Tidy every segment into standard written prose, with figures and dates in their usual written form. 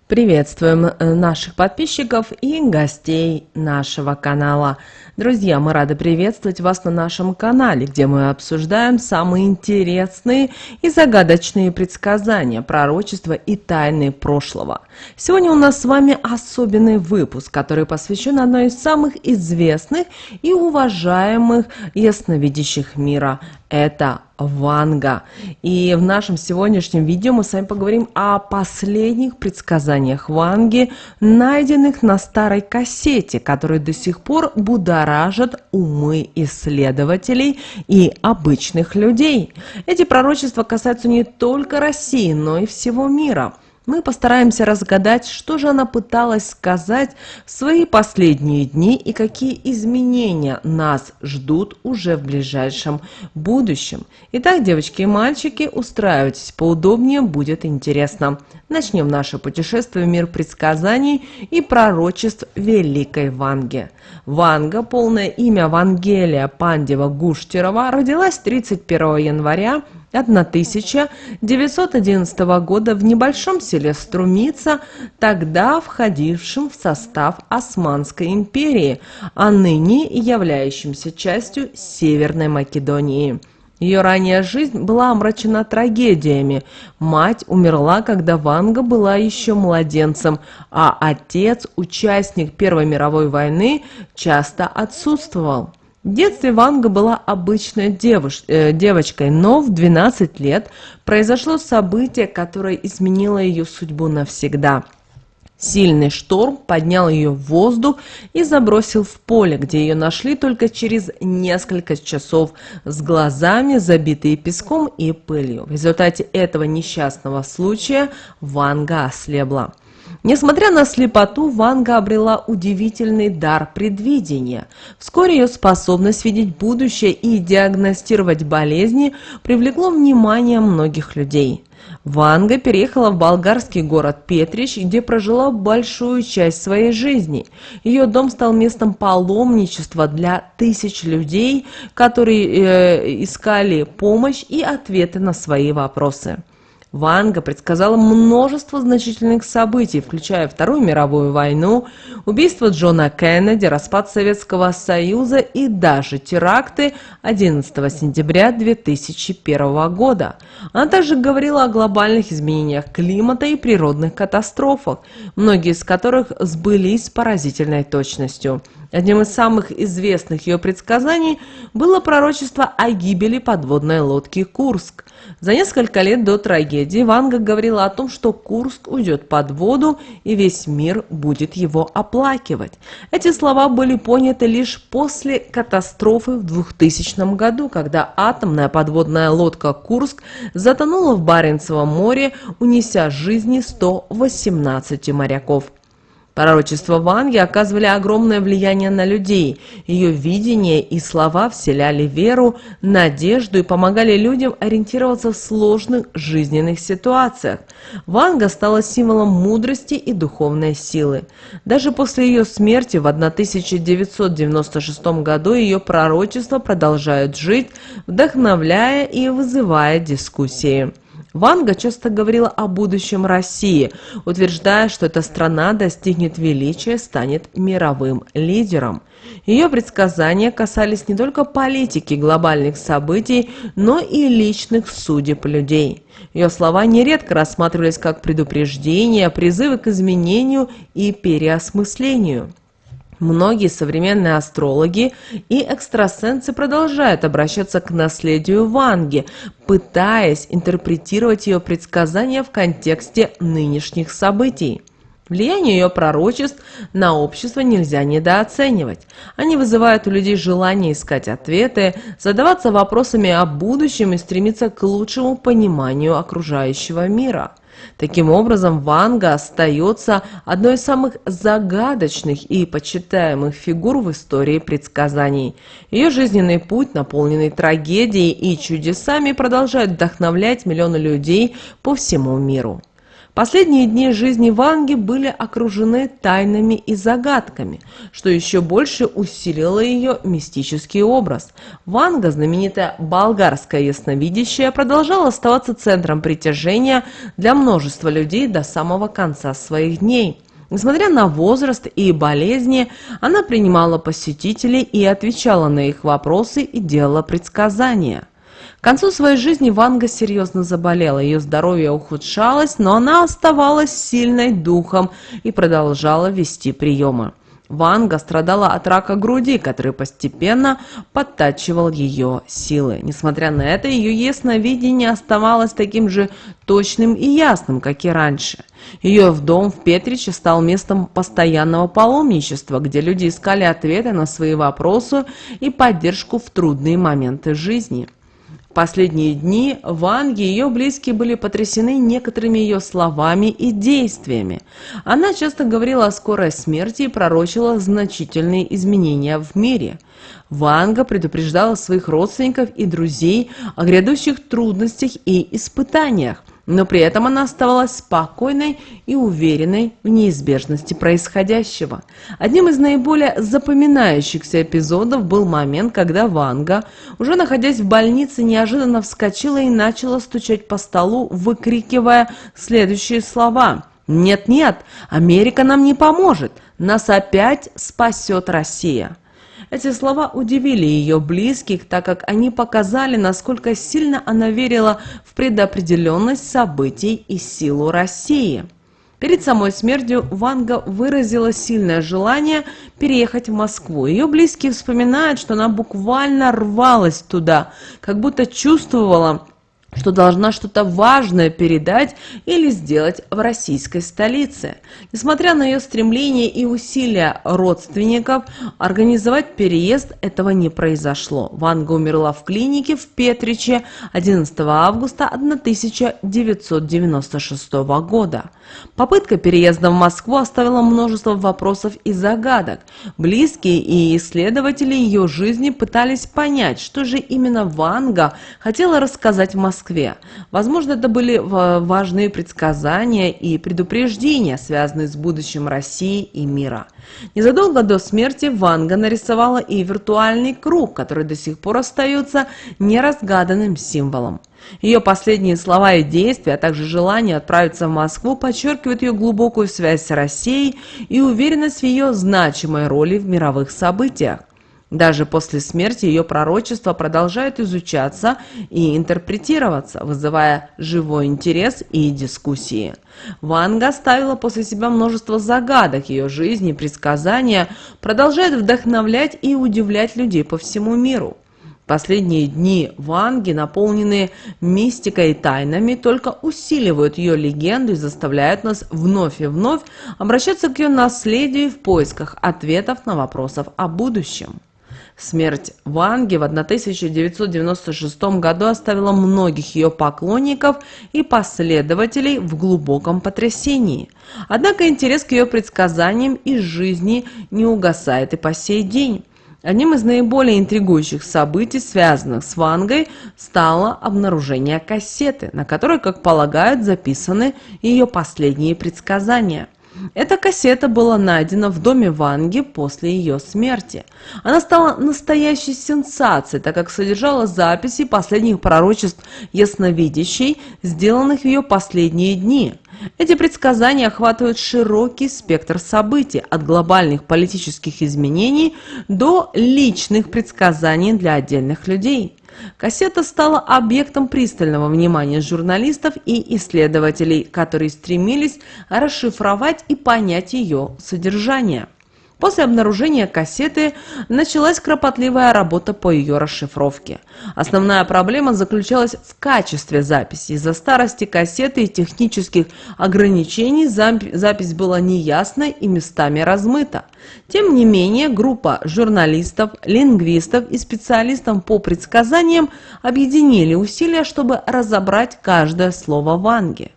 Приветствуем наших подписчиков и гостей нашего канала. Друзья, мы рады приветствовать вас на нашем канале, где мы обсуждаем самые интересные и загадочные предсказания, пророчества и тайны прошлого. Сегодня у нас с вами особенный выпуск, который посвящен одной из самых известных и уважаемых ясновидящих мира. Это Ванга. И в нашем сегодняшнем видео мы с вами поговорим о последних предсказаниях Ванги, найденных на старой кассете, которые до сих пор будоражат умы исследователей и обычных людей. Эти пророчества касаются не только России, но и всего мира. Мы постараемся разгадать, что же она пыталась сказать в свои последние дни и какие изменения нас ждут уже в ближайшем будущем. Итак, девочки и мальчики, устраивайтесь поудобнее, будет интересно. Начнем наше путешествие в мир предсказаний и пророчеств Великой Ванги. Ванга, полное имя Вангелия Пандева-Гуштерова, родилась 31 января 1911 года в небольшом селе Струмица, тогда входившем в состав Османской империи, а ныне являющимся частью Северной Македонии. Ее ранняя жизнь была омрачена трагедиями. Мать умерла, когда Ванга была еще младенцем, а отец, участник Первой мировой войны, часто отсутствовал. В детстве Ванга была обычной девочкой, но в 12 лет произошло событие, которое изменило ее судьбу навсегда. Сильный шторм поднял ее в воздух и забросил в поле, где ее нашли только через несколько часов с глазами, забитые песком и пылью. В результате этого несчастного случая Ванга ослепла. Несмотря на слепоту, Ванга обрела удивительный дар предвидения. Вскоре ее способность видеть будущее и диагностировать болезни привлекло внимание многих людей. Ванга переехала в болгарский город Петрич, где прожила большую часть своей жизни. Ее дом стал местом паломничества для тысяч людей, которые искали помощь и ответы на свои вопросы. Ванга предсказала множество значительных событий, включая Вторую мировую войну, убийство Джона Кеннеди, распад Советского Союза и даже теракты 11 сентября 2001 года. Она также говорила о глобальных изменениях климата и природных катастрофах, многие из которых сбылись с поразительной точностью. Одним из самых известных ее предсказаний было пророчество о гибели подводной лодки «Курск». За несколько лет до трагедии Ванга говорила о том, что Курск уйдет под воду и весь мир будет его оплакивать. Эти слова были поняты лишь после катастрофы в 2000 году, когда атомная подводная лодка «Курск» затонула в Баренцевом море, унеся жизни 118 моряков. Пророчества Ванги оказывали огромное влияние на людей. Ее видение и слова вселяли веру, надежду и помогали людям ориентироваться в сложных жизненных ситуациях. Ванга стала символом мудрости и духовной силы. Даже после ее смерти в 1996 году ее пророчества продолжают жить, вдохновляя и вызывая дискуссии. Ванга часто говорила о будущем России, утверждая, что эта страна достигнет величия, станет мировым лидером. Ее предсказания касались не только политики, глобальных событий, но и личных судеб людей. Ее слова нередко рассматривались как предупреждения, призывы к изменению и переосмыслению. Многие современные астрологи и экстрасенсы продолжают обращаться к наследию Ванги, пытаясь интерпретировать ее предсказания в контексте нынешних событий. Влияние ее пророчеств на общество нельзя недооценивать. Они вызывают у людей желание искать ответы, задаваться вопросами о будущем и стремиться к лучшему пониманию окружающего мира. Таким образом, Ванга остается одной из самых загадочных и почитаемых фигур в истории предсказаний. Ее жизненный путь, наполненный трагедией и чудесами, продолжает вдохновлять миллионы людей по всему миру. Последние дни жизни Ванги были окружены тайнами и загадками, что еще больше усилило ее мистический образ. Ванга, знаменитая болгарская ясновидящая, продолжала оставаться центром притяжения для множества людей до самого конца своих дней. Несмотря на возраст и болезни, она принимала посетителей и отвечала на их вопросы и делала предсказания. К концу своей жизни Ванга серьезно заболела, ее здоровье ухудшалось, но она оставалась сильной духом и продолжала вести приемы. Ванга страдала от рака груди, который постепенно подтачивал ее силы. Несмотря на это, ее ясновидение оставалось таким же точным и ясным, как и раньше. Ее дом в Петриче стал местом постоянного паломничества, где люди искали ответы на свои вопросы и поддержку в трудные моменты жизни. В последние дни Ванги и ее близкие были потрясены некоторыми ее словами и действиями. Она часто говорила о скорой смерти и пророчила значительные изменения в мире. Ванга предупреждала своих родственников и друзей о грядущих трудностях и испытаниях, но при этом она оставалась спокойной и уверенной в неизбежности происходящего. Одним из наиболее запоминающихся эпизодов был момент, когда Ванга, уже находясь в больнице, неожиданно вскочила и начала стучать по столу, выкрикивая следующие слова: «Нет-нет, Америка нам не поможет, нас опять спасет Россия». Эти слова удивили ее близких, так как они показали, насколько сильно она верила в предопределенность событий и силу России. Перед самой смертью Ванга выразила сильное желание переехать в Москву. Ее близкие вспоминают, что она буквально рвалась туда, как будто чувствовала, что должна что-то важное передать или сделать в российской столице. Несмотря на ее стремление и усилия родственников организовать переезд, этого не произошло. Ванга умерла в клинике в Петриче 11 августа 1996 года. Попытка переезда в Москву оставила множество вопросов и загадок. Близкие и исследователи ее жизни пытались понять, что же именно Ванга хотела рассказать в Москве. Возможно, это были важные предсказания и предупреждения, связанные с будущим России и мира. Незадолго до смерти Ванга нарисовала и виртуальный круг, который до сих пор остается неразгаданным символом. Ее последние слова и действия, а также желание отправиться в Москву подчеркивают ее глубокую связь с Россией и уверенность в ее значимой роли в мировых событиях. Даже после смерти ее пророчества продолжают изучаться и интерпретироваться, вызывая живой интерес и дискуссии. Ванга оставила после себя множество загадок, ее жизни и предсказания продолжают вдохновлять и удивлять людей по всему миру. Последние дни Ванги, наполненные мистикой и тайнами, только усиливают ее легенду и заставляют нас вновь и вновь обращаться к ее наследию в поисках ответов на вопросы о будущем. Смерть Ванги в 1996 году оставила многих ее поклонников и последователей в глубоком потрясении. Однако интерес к ее предсказаниям и жизни не угасает и по сей день. Одним из наиболее интригующих событий, связанных с Вангой, стало обнаружение кассеты, на которой, как полагают, записаны ее последние предсказания. Эта кассета была найдена в доме Ванги после ее смерти. Она стала настоящей сенсацией, так как содержала записи последних пророчеств ясновидящей, сделанных в ее последние дни. Эти предсказания охватывают широкий спектр событий, от глобальных политических изменений до личных предсказаний для отдельных людей. Кассета стала объектом пристального внимания журналистов и исследователей, которые стремились расшифровать и понять ее содержание. После обнаружения кассеты началась кропотливая работа по ее расшифровке. Основная проблема заключалась в качестве записи. Из-за старости кассеты и технических ограничений запись была неясной и местами размыта. Тем не менее, группа журналистов, лингвистов и специалистов по предсказаниям объединили усилия, чтобы разобрать каждое слово Ванги.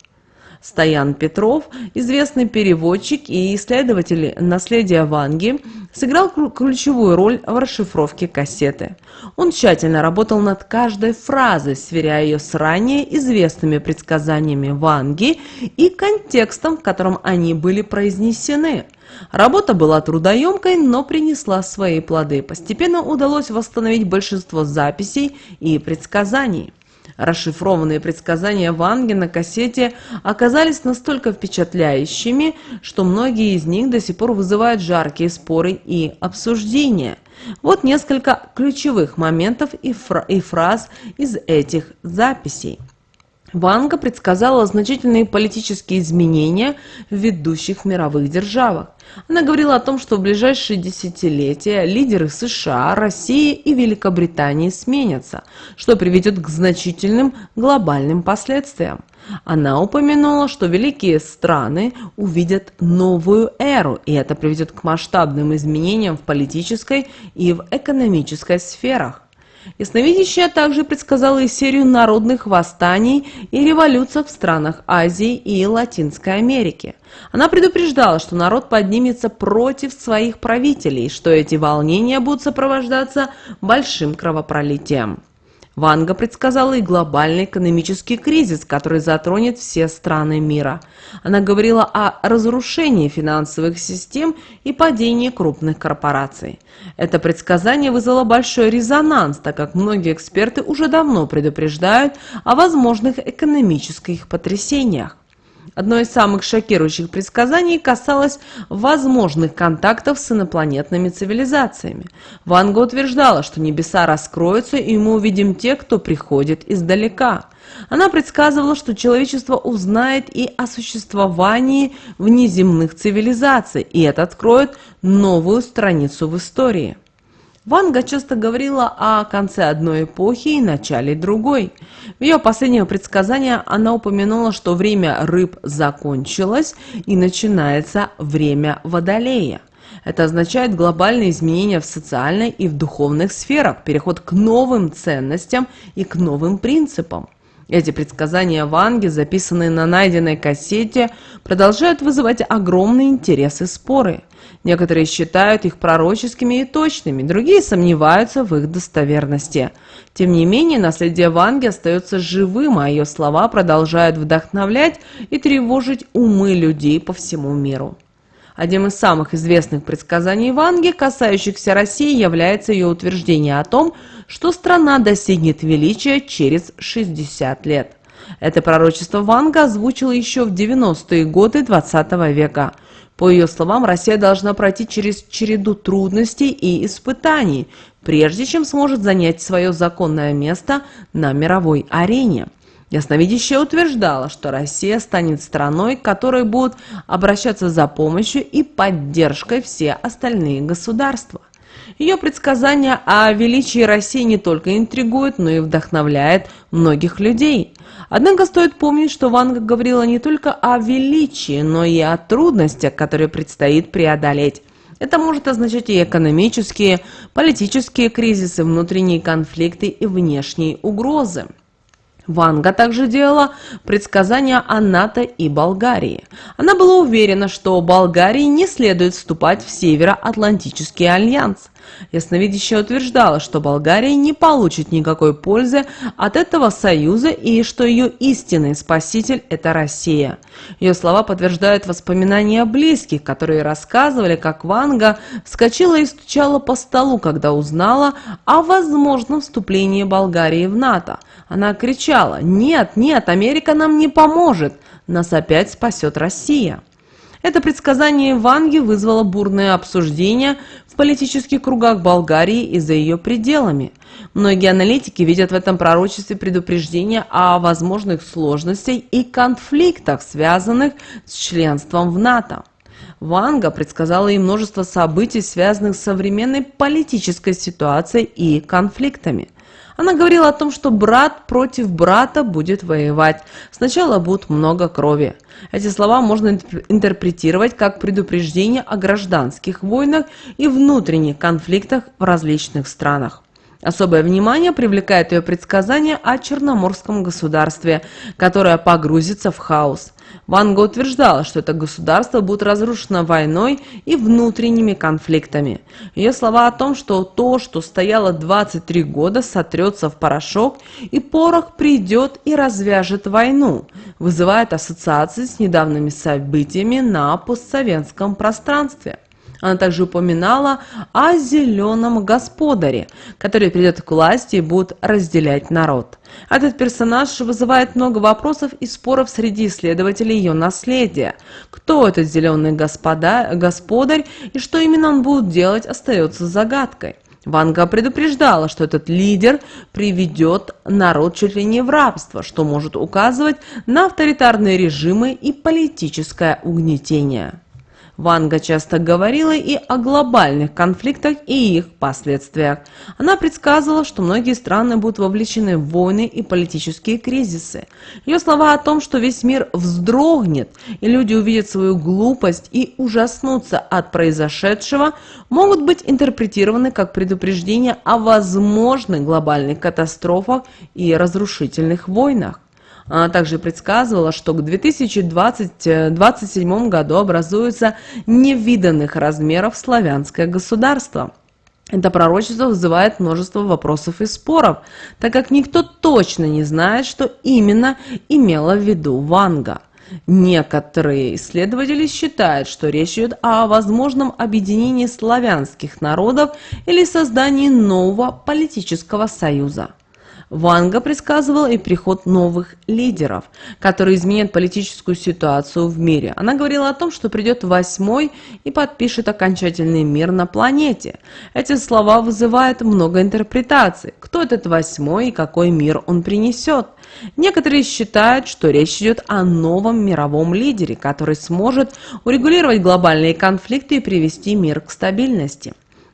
Стоян Петров, известный переводчик и исследователь наследия Ванги, сыграл ключевую роль в расшифровке кассеты. Он тщательно работал над каждой фразой, сверяя ее с ранее известными предсказаниями Ванги и контекстом, в котором они были произнесены. Работа была трудоемкой, но принесла свои плоды. Постепенно удалось восстановить большинство записей и предсказаний. Расшифрованные предсказания Ванги на кассете оказались настолько впечатляющими, что многие из них до сих пор вызывают жаркие споры и обсуждения. Вот несколько ключевых моментов и фраз из этих записей. Ванга предсказала значительные политические изменения в ведущих мировых державах. Она говорила о том, что в ближайшие десятилетия лидеры США, России и Великобритании сменятся, что приведет к значительным глобальным последствиям. Она упомянула, что великие страны увидят новую эру, и это приведет к масштабным изменениям в политической и в экономической сферах. Ясновидящая также предсказала и серию народных восстаний и революций в странах Азии и Латинской Америки. Она предупреждала, что народ поднимется против своих правителей, что эти волнения будут сопровождаться большим кровопролитием. Ванга предсказала и глобальный экономический кризис, который затронет все страны мира. Она говорила о разрушении финансовых систем и падении крупных корпораций. Это предсказание вызвало большой резонанс, так как многие эксперты уже давно предупреждают о возможных экономических потрясениях. Одно из самых шокирующих предсказаний касалось возможных контактов с инопланетными цивилизациями. Ванга утверждала, что небеса раскроются, и мы увидим тех, кто приходит издалека. Она предсказывала, что человечество узнает и о существовании внеземных цивилизаций, и это откроет новую страницу в истории. Ванга часто говорила о конце одной эпохи и начале другой. В ее последнем предсказании она упомянула, что время рыб закончилось и начинается время Водолея. Это означает глобальные изменения в социальной и в духовных сферах, переход к новым ценностям и к новым принципам. Эти предсказания Ванги, записанные на найденной кассете, продолжают вызывать огромный интерес и споры. Некоторые считают их пророческими и точными, другие сомневаются в их достоверности. Тем не менее, наследие Ванги остается живым, а ее слова продолжают вдохновлять и тревожить умы людей по всему миру. Одним из самых известных предсказаний Ванги, касающихся России, является ее утверждение о том, что страна достигнет величия через 60 лет. Это пророчество Ванга озвучила еще в 90-е годы XX века. По ее словам, Россия должна пройти через череду трудностей и испытаний, прежде чем сможет занять свое законное место на мировой арене. Ясновидящая утверждала, что Россия станет страной, к которой будут обращаться за помощью и поддержкой все остальные государства. Ее предсказания о величии России не только интригуют, но и вдохновляют многих людей. Однако стоит помнить, что Ванга говорила не только о величии, но и о трудностях, которые предстоит преодолеть. Это может означать и экономические, политические кризисы, внутренние конфликты и внешние угрозы. Ванга также делала предсказания о НАТО и Болгарии. Она была уверена, что Болгарии не следует вступать в Североатлантический альянс. Ясновидящая утверждала, что Болгария не получит никакой пользы от этого союза и что ее истинный спаситель – это Россия. Ее слова подтверждают воспоминания близких, которые рассказывали, как Ванга вскочила и стучала по столу, когда узнала о возможном вступлении Болгарии в НАТО. Она кричала: «Нет, нет, Америка нам не поможет, нас опять спасет Россия». Это предсказание Ванги вызвало бурное обсуждение в политических кругах Болгарии и за ее пределами. Многие аналитики видят в этом пророчестве предупреждение о возможных сложностях и конфликтах, связанных с членством в НАТО. Ванга предсказала и множество событий, связанных с современной политической ситуацией и конфликтами. Она говорила о том, что брат против брата будет воевать. Сначала будет много крови. Эти слова можно интерпретировать как предупреждение о гражданских войнах и внутренних конфликтах в различных странах. Особое внимание привлекает ее предсказание о Черноморском государстве, которое погрузится в хаос. Ванга утверждала, что это государство будет разрушено войной и внутренними конфликтами. Ее слова о том, что то, что стояло 23 года, сотрется в порошок, и порох придет и развяжет войну, вызывает ассоциации с недавними событиями на постсоветском пространстве. Она также упоминала о зеленом господаре, который придет к власти и будет разделять народ. Этот персонаж вызывает много вопросов и споров среди исследователей ее наследия. Кто этот зеленый господарь и что именно он будет делать, остается загадкой. Ванга предупреждала, что этот лидер приведет народ чуть ли не в рабство, что может указывать на авторитарные режимы и политическое угнетение. Ванга часто говорила и о глобальных конфликтах и их последствиях. Она предсказывала, что многие страны будут вовлечены в войны и политические кризисы. Ее слова о том, что весь мир вздрогнет и люди увидят свою глупость и ужаснутся от произошедшего, могут быть интерпретированы как предупреждение о возможных глобальных катастрофах и разрушительных войнах. Она также предсказывала, что к 2027 году образуется невиданных размеров славянское государство. Это пророчество вызывает множество вопросов и споров, так как никто точно не знает, что именно имела в виду Ванга. Некоторые исследователи считают, что речь идет о возможном объединении славянских народов или создании нового политического союза. Ванга предсказывала и приход новых лидеров, которые изменят политическую ситуацию в мире. Она говорила о том, что придет 8-й и подпишет окончательный мир на планете. Эти слова вызывают много интерпретаций. Кто этот 8-й и какой мир он принесет? Некоторые считают, что речь идет о новом мировом лидере, который сможет урегулировать глобальные конфликты и привести мир к стабильности.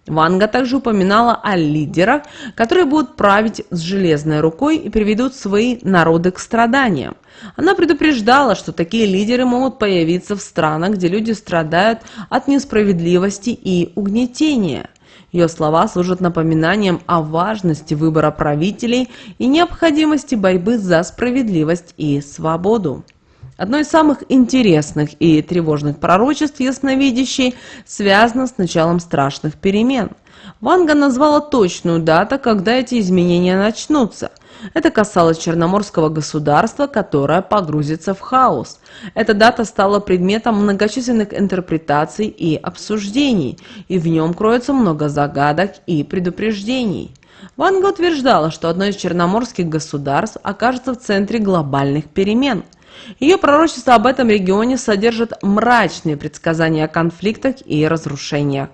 Ванга также упоминала о лидерах, которые будут править с железной рукой и приведут свои народы к страданиям. Она предупреждала, что такие лидеры могут появиться в странах, где люди страдают от несправедливости и угнетения. Ее слова служат напоминанием о важности выбора правителей и необходимости борьбы за справедливость и свободу. Одно из самых интересных и тревожных пророчеств ясновидящей связано с началом страшных перемен. Ванга назвала точную дату, когда эти изменения начнутся. Это касалось Черноморского государства, которое погрузится в хаос. Эта дата стала предметом многочисленных интерпретаций и обсуждений, и в нем кроется много загадок и предупреждений. Ванга утверждала, что одно из черноморских государств окажется в центре глобальных перемен. Ее пророчество об этом регионе содержит мрачные предсказания о конфликтах и разрушениях.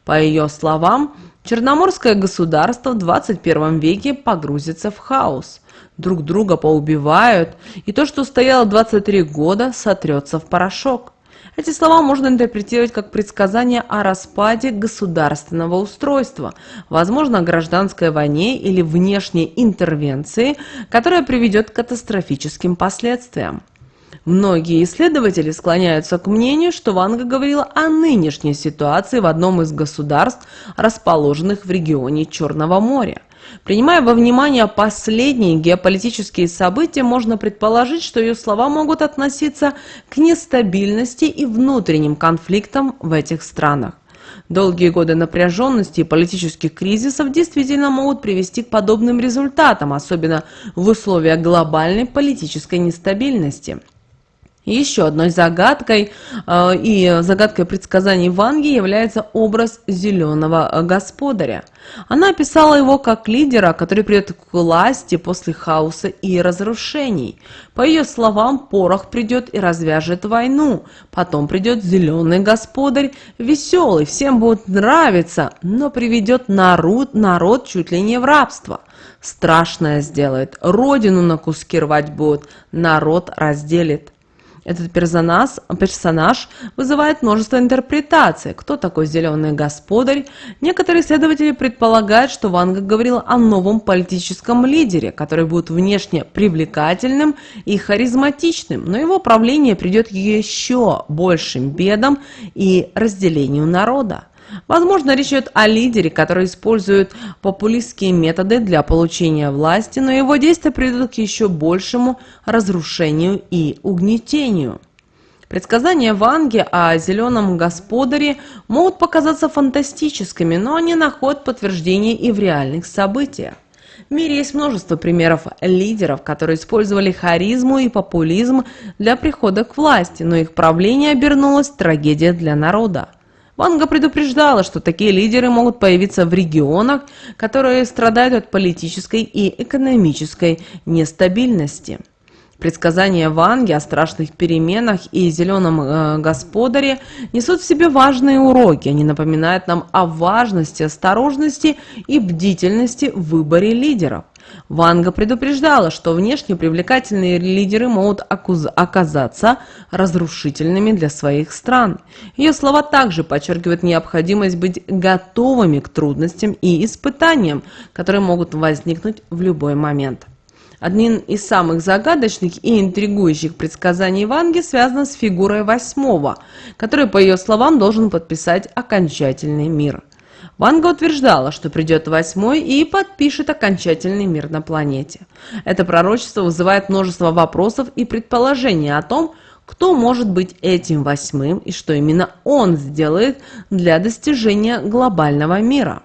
По ее словам, Черноморское государство в 21 веке погрузится в хаос. Друг друга поубивают, и то, что стояло 23 года, сотрется в порошок. Эти слова можно интерпретировать как предсказание о распаде государственного устройства, возможно, о гражданской войне или внешней интервенции, которая приведет к катастрофическим последствиям. Многие исследователи склоняются к мнению, что Ванга говорила о нынешней ситуации в одном из государств, расположенных в регионе Черного моря. Принимая во внимание последние геополитические события, можно предположить, что ее слова могут относиться к нестабильности и внутренним конфликтам в этих странах. Долгие годы напряженности и политических кризисов действительно могут привести к подобным результатам, особенно в условиях глобальной политической нестабильности. Еще одной загадкой загадкой предсказаний Ванги является образ зеленого господаря. Она описала его как лидера, который придет к власти после хаоса и разрушений. По ее словам, порох придет и развяжет войну. Потом придет зеленый господарь, веселый, всем будет нравиться, но приведет народ чуть ли не в рабство. Страшное сделает, родину на куски рвать будет, народ разделит. Этот персонаж вызывает множество интерпретаций. Кто такой зеленый господарь? Некоторые исследователи предполагают, что Ванга говорила о новом политическом лидере, который будет внешне привлекательным и харизматичным, но его правление придет к еще большим бедам и разделению народа. Возможно, речь идет о лидере, который использует популистские методы для получения власти, но его действия приведут к еще большему разрушению и угнетению. Предсказания Ванги о зеленом господаре могут показаться фантастическими, но они находят подтверждение и в реальных событиях. В мире есть множество примеров лидеров, которые использовали харизму и популизм для прихода к власти, но их правление обернулось трагедией для народа. Ванга предупреждала, что такие лидеры могут появиться в регионах, которые страдают от политической и экономической нестабильности. Предсказания Ванги о страшных переменах и зеленом господаре несут в себе важные уроки. Они напоминают нам о важности, осторожности и бдительности в выборе лидеров. Ванга предупреждала, что внешне привлекательные лидеры могут оказаться разрушительными для своих стран. Ее слова также подчеркивают необходимость быть готовыми к трудностям и испытаниям, которые могут возникнуть в любой момент. Одним из самых загадочных и интригующих предсказаний Ванги связано с фигурой восьмого, который, по ее словам, должен подписать окончательный мир. Ванга утверждала, что придет восьмой и подпишет окончательный мир на планете. Это пророчество вызывает множество вопросов и предположений о том, кто может быть этим восьмым и что именно он сделает для достижения глобального мира.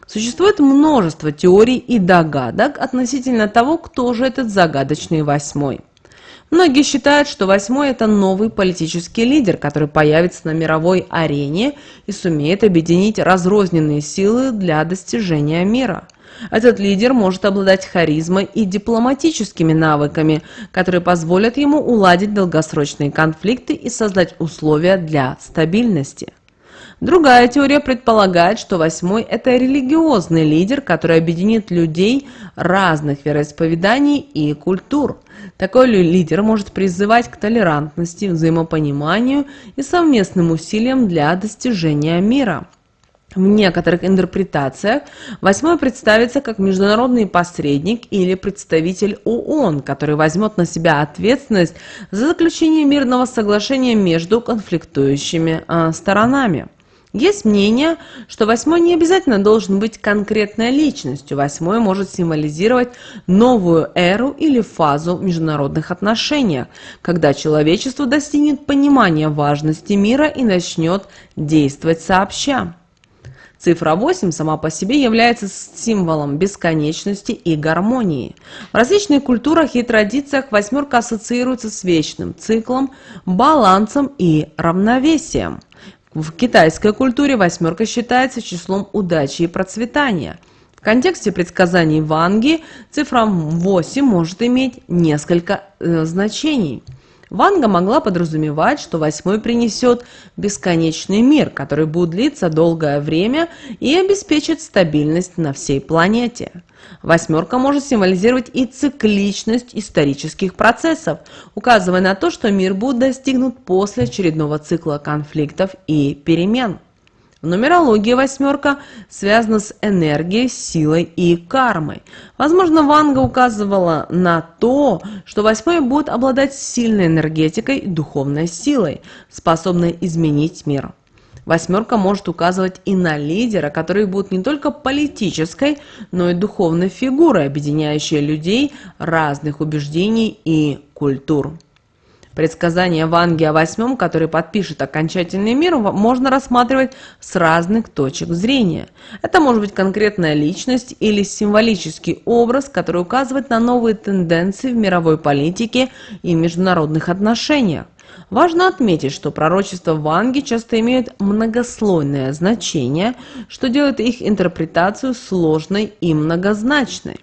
Существует множество теорий и догадок относительно того, кто же этот загадочный восьмой. Многие считают, что восьмой – это новый политический лидер, который появится на мировой арене и сумеет объединить разрозненные силы для достижения мира. Этот лидер может обладать харизмой и дипломатическими навыками, которые позволят ему уладить долгосрочные конфликты и создать условия для стабильности. Другая теория предполагает, что восьмой – это религиозный лидер, который объединит людей разных вероисповеданий и культур. Такой лидер может призывать к толерантности, взаимопониманию и совместным усилиям для достижения мира. В некоторых интерпретациях восьмой представится как международный посредник или представитель ООН, который возьмет на себя ответственность за заключение мирного соглашения между конфликтующими сторонами. Есть мнение, что восьмой не обязательно должен быть конкретной личностью. Восьмой может символизировать новую эру или фазу в международных отношениях, когда человечество достигнет понимания важности мира и начнет действовать сообща. Цифра 8 сама по себе является символом бесконечности и гармонии. В различных культурах и традициях восьмерка ассоциируется с вечным циклом, балансом и равновесием. В китайской культуре восьмерка считается числом удачи и процветания. В контексте предсказаний Ванги цифра 8 может иметь несколько значений. Ванга могла подразумевать, что восьмой принесет бесконечный мир, который будет длиться долгое время и обеспечит стабильность на всей планете. Восьмерка может символизировать и цикличность исторических процессов, указывая на то, что мир будет достигнут после очередного цикла конфликтов и перемен. В нумерологии восьмерка связана с энергией, силой и кармой. Возможно, Ванга указывала на то, что восьмой будет обладать сильной энергетикой и духовной силой, способной изменить мир. Восьмерка может указывать и на лидера, который будет не только политической, но и духовной фигурой, объединяющей людей разных убеждений и культур. Предсказание Ванги о восьмом, который подпишет окончательный мир, можно рассматривать с разных точек зрения. Это может быть конкретная личность или символический образ, который указывает на новые тенденции в мировой политике и международных отношениях. Важно отметить, что пророчества Ванги часто имеют многослойное значение, что делает их интерпретацию сложной и многозначной.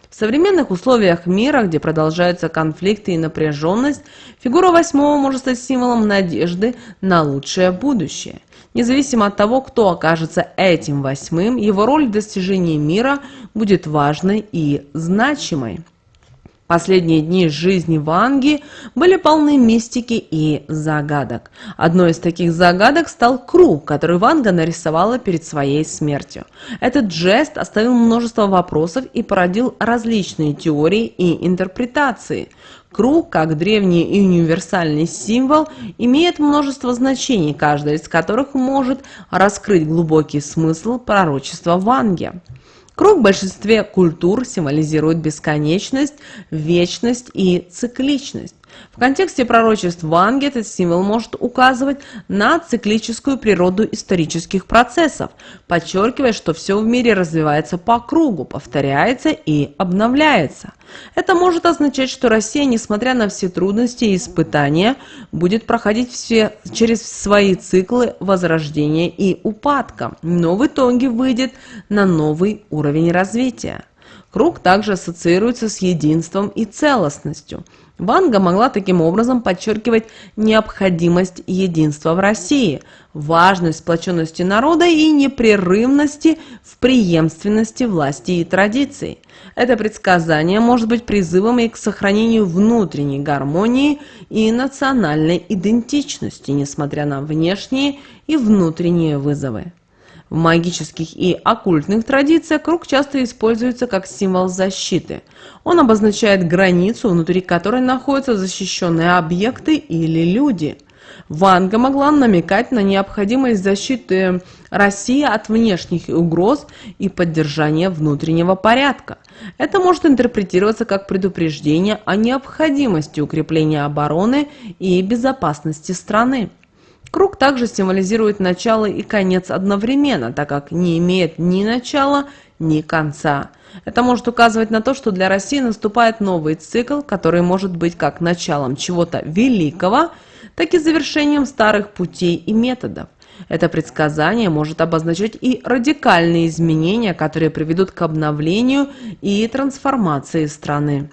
В современных условиях мира, где продолжаются конфликты и напряженность, фигура восьмого может стать символом надежды на лучшее будущее. Независимо от того, кто окажется этим восьмым, его роль в достижении мира будет важной и значимой. Последние дни жизни Ванги были полны мистики и загадок. Одной из таких загадок стал круг, который Ванга нарисовала перед своей смертью. Этот жест оставил множество вопросов и породил различные теории и интерпретации. Круг, как древний и универсальный символ, имеет множество значений, каждое из которых может раскрыть глубокий смысл пророчества Ванги. Круг в большинстве культур символизирует бесконечность, вечность и цикличность. В контексте пророчеств Ванги этот символ может указывать на циклическую природу исторических процессов, подчеркивая, что все в мире развивается по кругу, повторяется и обновляется. Это может означать, что Россия, несмотря на все трудности и испытания, будет проходить через свои циклы возрождения и упадка, но в итоге выйдет на новый уровень развития. Круг также ассоциируется с единством и целостностью. Ванга могла таким образом подчеркивать необходимость единства в России, важность сплоченности народа и непрерывности в преемственности власти и традиций. Это предсказание может быть призывом и к сохранению внутренней гармонии и национальной идентичности, несмотря на внешние и внутренние вызовы. В магических и оккультных традициях круг часто используется как символ защиты. Он обозначает границу, внутри которой находятся защищенные объекты или люди. Ванга могла намекать на необходимость защиты России от внешних угроз и поддержания внутреннего порядка. Это может интерпретироваться как предупреждение о необходимости укрепления обороны и безопасности страны. Круг также символизирует начало и конец одновременно, так как не имеет ни начала, ни конца. Это может указывать на то, что для России наступает новый цикл, который может быть как началом чего-то великого, так и завершением старых путей и методов. Это предсказание может обозначать и радикальные изменения, которые приведут к обновлению и трансформации страны.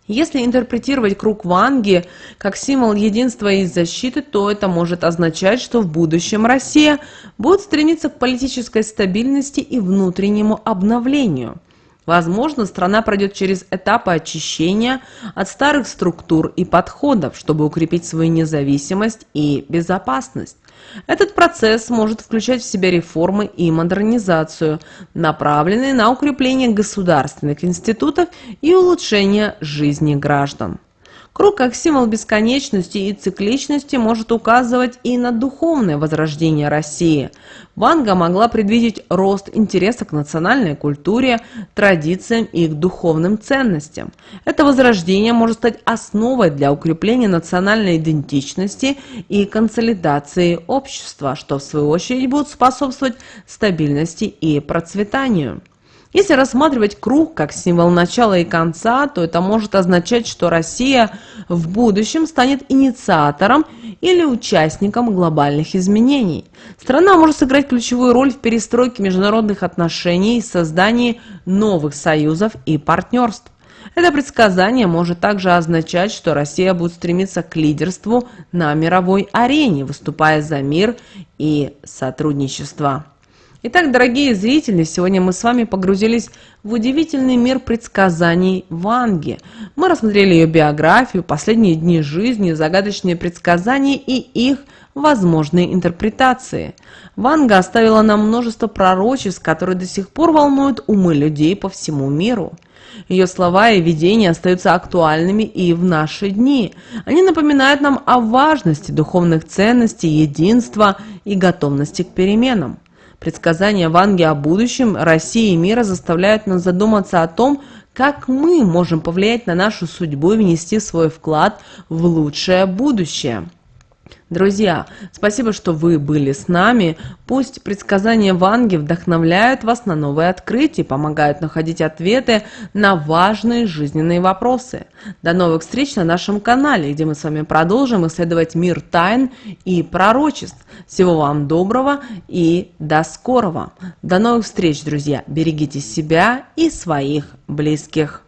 Если интерпретировать круг Ванги как символ единства и защиты, то это может означать, что в будущем Россия будет стремиться к политической стабильности и внутреннему обновлению. Возможно, страна пройдет через этапы очищения от старых структур и подходов, чтобы укрепить свою независимость и безопасность. Этот процесс может включать в себя реформы и модернизацию, направленные на укрепление государственных институтов и улучшение жизни граждан. Круг как символ бесконечности и цикличности может указывать и на духовное возрождение России. Ванга могла предвидеть рост интереса к национальной культуре, традициям и к духовным ценностям. Это возрождение может стать основой для укрепления национальной идентичности и консолидации общества, что в свою очередь будет способствовать стабильности и процветанию. Если рассматривать круг как символ начала и конца, то это может означать, что Россия в будущем станет инициатором или участником глобальных изменений. Страна может сыграть ключевую роль в перестройке международных отношений и создании новых союзов и партнерств. Это предсказание может также означать, что Россия будет стремиться к лидерству на мировой арене, выступая за мир и сотрудничество. Итак, дорогие зрители, сегодня мы с вами погрузились в удивительный мир предсказаний Ванги. Мы рассмотрели ее биографию, последние дни жизни, загадочные предсказания и их возможные интерпретации. Ванга оставила нам множество пророчеств, которые до сих пор волнуют умы людей по всему миру. Ее слова и видения остаются актуальными и в наши дни. Они напоминают нам о важности духовных ценностей, единства и готовности к переменам. Предсказания Ванги о будущем России и мира заставляют нас задуматься о том, как мы можем повлиять на нашу судьбу и внести свой вклад в лучшее будущее. Друзья, спасибо, что вы были с нами. Пусть предсказания Ванги вдохновляют вас на новые открытия, помогают находить ответы на важные жизненные вопросы. До новых встреч на нашем канале, где мы с вами продолжим исследовать мир тайн и пророчеств. Всего вам доброго и до скорого. До новых встреч, друзья. Берегите себя и своих близких.